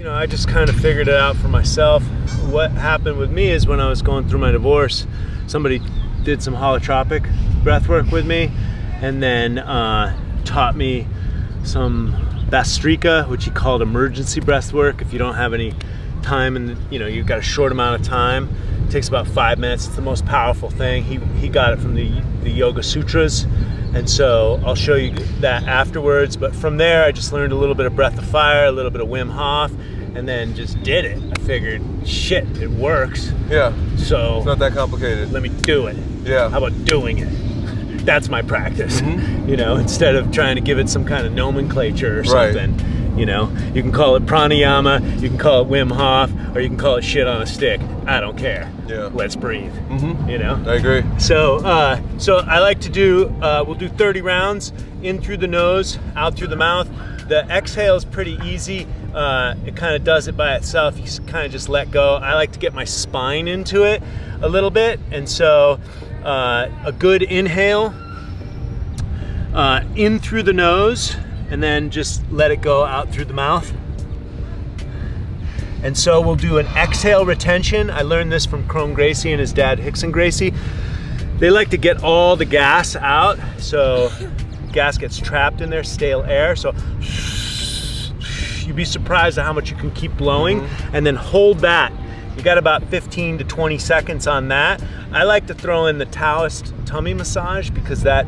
I just kind of figured it out for myself. What happened with me is when I was going through my divorce, somebody did some holotropic breath work with me, and then taught me some Bastrika, which he called emergency breath work. If you don't have any time and you've got a short amount of time, it takes about 5 minutes. It's the most powerful thing. He got it from the Yoga Sutras, and so I'll show you that afterwards. But from there, I just learned a little bit of Breath of Fire, a little bit of Wim Hof, and then just did it. I figured, shit, it works. Yeah. So it's not that complicated. Let me do it. Yeah. How about doing it? That's my practice. Instead of trying to give it some kind of nomenclature or something. Right. You can call it pranayama, you can call it Wim Hof, or you can call it shit on a stick. I don't care. Yeah. Let's breathe. I agree. So I like to do, we'll do 30 rounds, in through the nose, out through the mouth. The exhale is pretty easy. It kind of does it by itself. You kind of just let go. I like to get my spine into it a little bit. And so a good inhale in through the nose, and then just let it go out through the mouth. And so we'll do an exhale retention. I learned this from Crone Gracie and his dad, Hickson Gracie. They like to get all the gas out, so gas gets trapped in there, stale air. So you'd be surprised at how much you can keep blowing, and then hold that. You got about 15 to 20 seconds on that. I like to throw in the Taoist tummy massage, because that,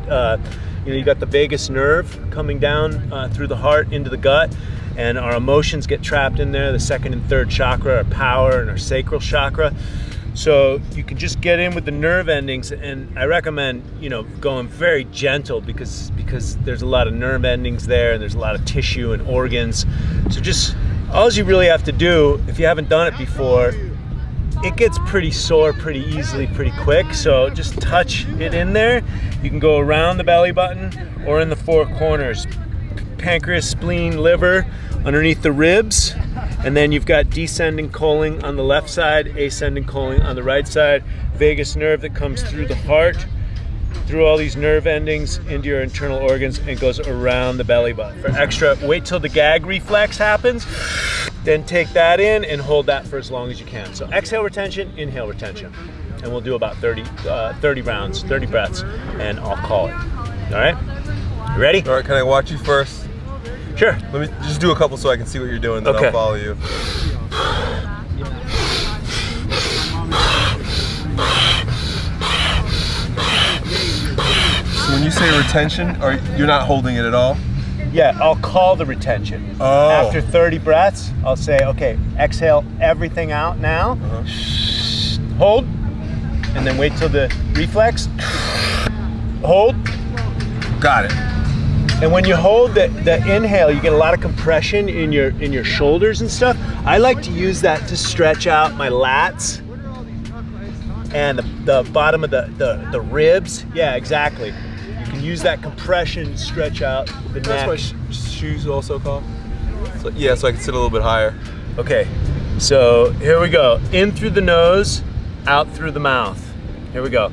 you got the vagus nerve coming down through the heart into the gut, and our emotions get trapped in there. The second and third chakra, our power and our sacral chakra. So you can just get in with the nerve endings, and I recommend, going very gentle, because there's a lot of nerve endings there, and there's a lot of tissue and organs. So just, all you really have to do, if you haven't done it before, it gets pretty sore pretty easily, pretty quick. So just touch it in there. You can go around the belly button or in the four corners. Pancreas, spleen, liver, underneath the ribs. And then you've got descending colon on the left side, ascending colon on the right side. Vagus nerve that comes through the heart, through all these nerve endings into your internal organs, and goes around the belly button. For extra, wait till the gag reflex happens, then take that in and hold that for as long as you can. So exhale retention, inhale retention. And we'll do about 30 rounds, 30 breaths, and I'll call it. All right? You ready? All right, can I watch you first? Sure. Let me just do a couple so I can see what you're doing, then I'll follow you. So when you say retention, you're not holding it at all? Yeah, I'll call the retention. Oh. After 30 breaths, I'll say, okay, exhale everything out now. Hold, and then wait till the reflex. Hold. Got it. And when you hold the inhale, you get a lot of compression in your shoulders and stuff. I like to use that to stretch out my lats and the bottom of the ribs. Yeah, exactly. You can use that compression to stretch out the neck. That's what shoes also call? So I can sit a little bit higher. Okay, so here we go. In through the nose, out through the mouth. Here we go.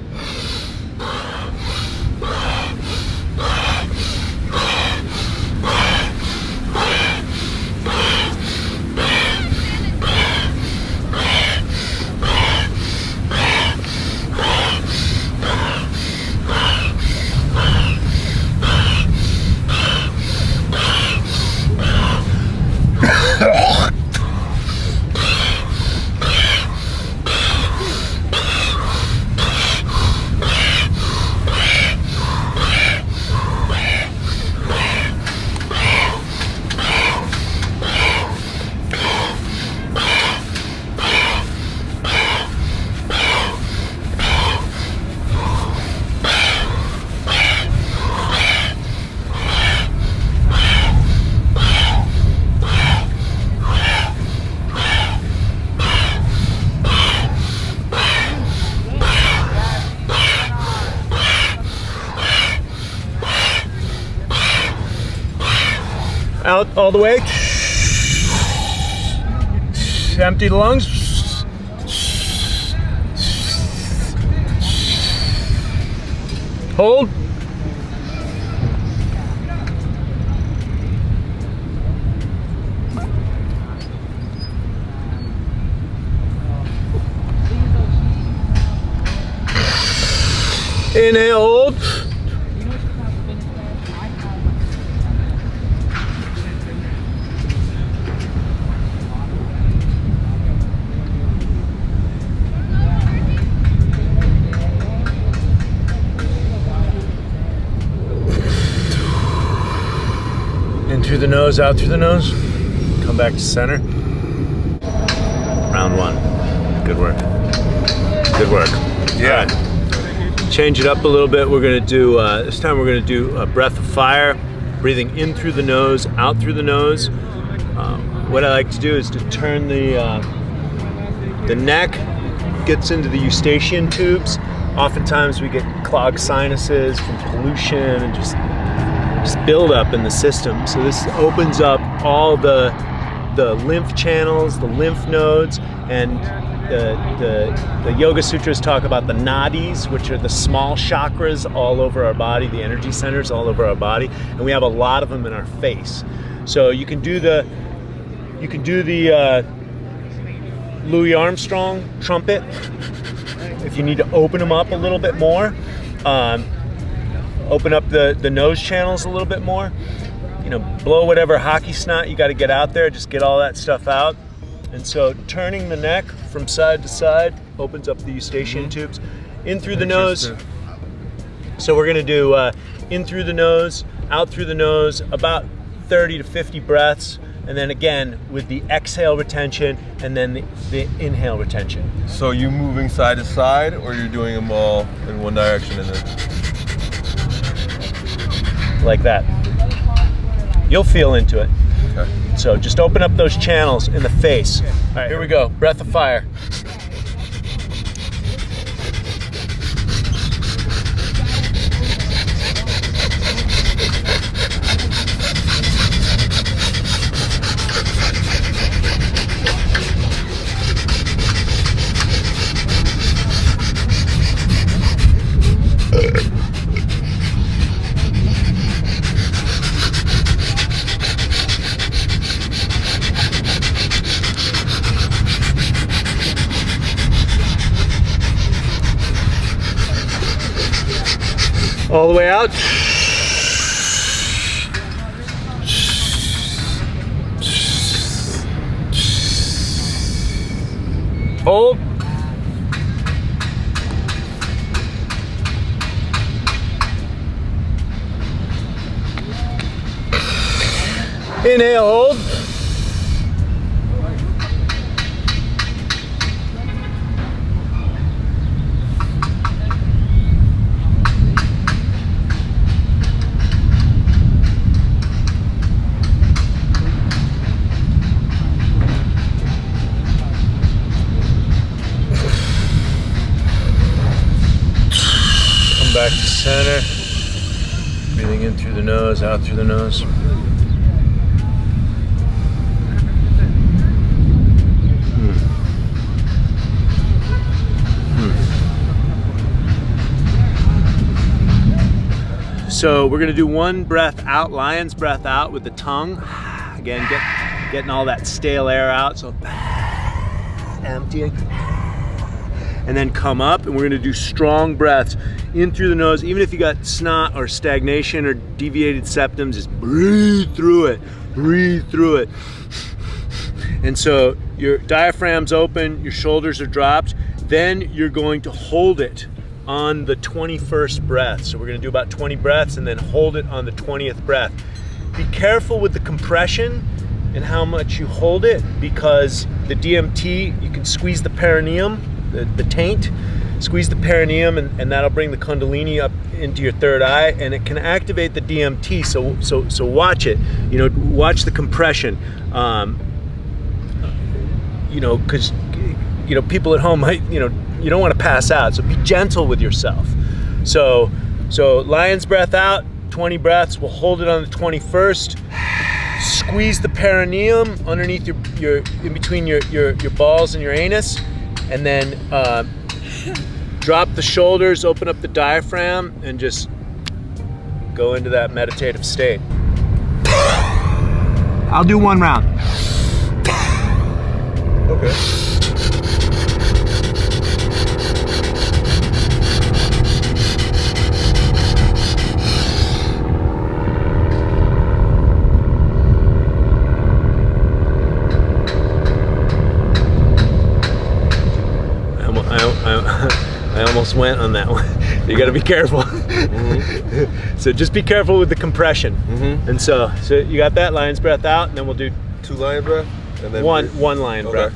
Out all the way. Empty the lungs. Hold. Inhale, hold. In through the nose, out through the nose. Come back to center. Round one. Good work. Good work. Yeah. All right. Change it up a little bit. We're gonna do, this time we're gonna do a breath of fire, breathing in through the nose, out through the nose. What I like to do is to turn the neck, gets into the eustachian tubes. Oftentimes we get clogged sinuses from pollution and just build up in the system. So this opens up all the lymph channels, the lymph nodes, and the Yoga Sutras talk about the nadis, which are the small chakras all over our body, the energy centers all over our body, and we have a lot of them in our face. So you can do the Louis Armstrong trumpet if you need to open them up a little bit more. Open up the nose channels a little bit more. You know, blow whatever hockey snot you got to get out there. Just get all that stuff out. And so turning the neck from side to side opens up the eustachian tubes. In through the nose. So we're going to do in through the nose, out through the nose, about 30 to 50 breaths. And then again with the exhale retention and then the inhale retention. So you moving side to side, or you're doing them all in one direction and then? Like that. You'll feel into it. Okay. So just open up those channels in the face. All right, here we go. Breath of fire. All the way out. Hold. Inhale, hold. Back to center. Breathing in through the nose, out through the nose. So we're gonna do one breath out, lion's breath out with the tongue. Again, getting all that stale air out. So emptying. And then come up, and we're gonna do strong breaths in through the nose. Even if you got snot or stagnation or deviated septum, just breathe through it, breathe through it. And so your diaphragm's open, your shoulders are dropped, then you're going to hold it on the 21st breath. So we're gonna do about 20 breaths and then hold it on the 20th breath. Be careful with the compression and how much you hold it, because the DMT, you can squeeze the perineum, the taint, squeeze the perineum, and that'll bring the kundalini up into your third eye, and it can activate the DMT. So watch it. You know, watch the compression. You know, because you know people at home might, you know, you don't want to pass out. So be gentle with yourself. So lion's breath out, 20 breaths. We'll hold it on the 21st. Squeeze the perineum underneath your in between your balls and your anus. And then drop the shoulders, open up the diaphragm, and just go into that meditative state. I'll do one round. Okay. almost went on that one. You got to be careful. So just be careful with the compression. And so you got that lion's breath out, and then we'll do 2 lion breath, and then one lion breath.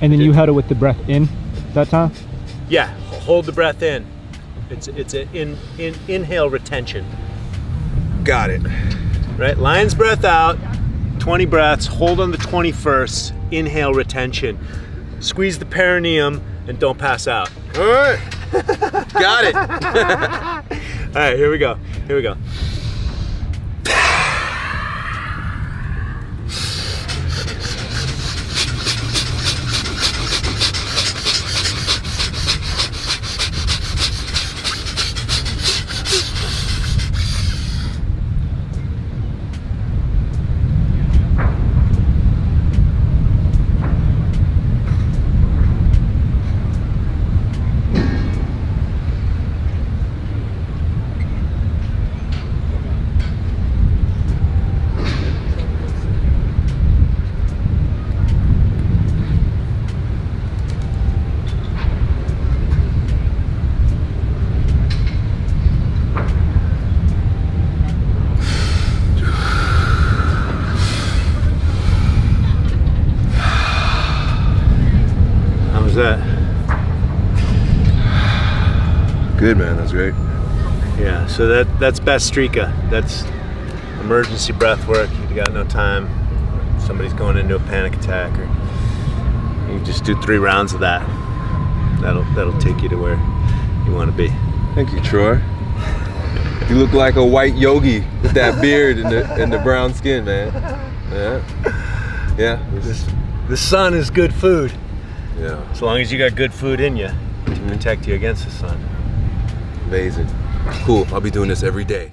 And then you held it with the breath in that time? Yeah, hold the breath in. It's an inhale retention. Got it. Right, lion's breath out, 20 breaths, hold on the 21st, inhale retention. Squeeze the perineum and don't pass out. All right. Got it. All right, here we go. Here we go. That? Good, man. That's great. Yeah, so that's Bastrika. That's emergency breath work. You got no time. Somebody's going into a panic attack, or you just do 3 rounds of that. That'll take you to where you want to be. Thank you, Troy. You look like a white yogi with that beard and the brown skin, man. Yeah. Yeah. The sun is good food. Yeah. As long as you got good food in you to protect you against the sun. Amazing. Cool. I'll be doing this every day.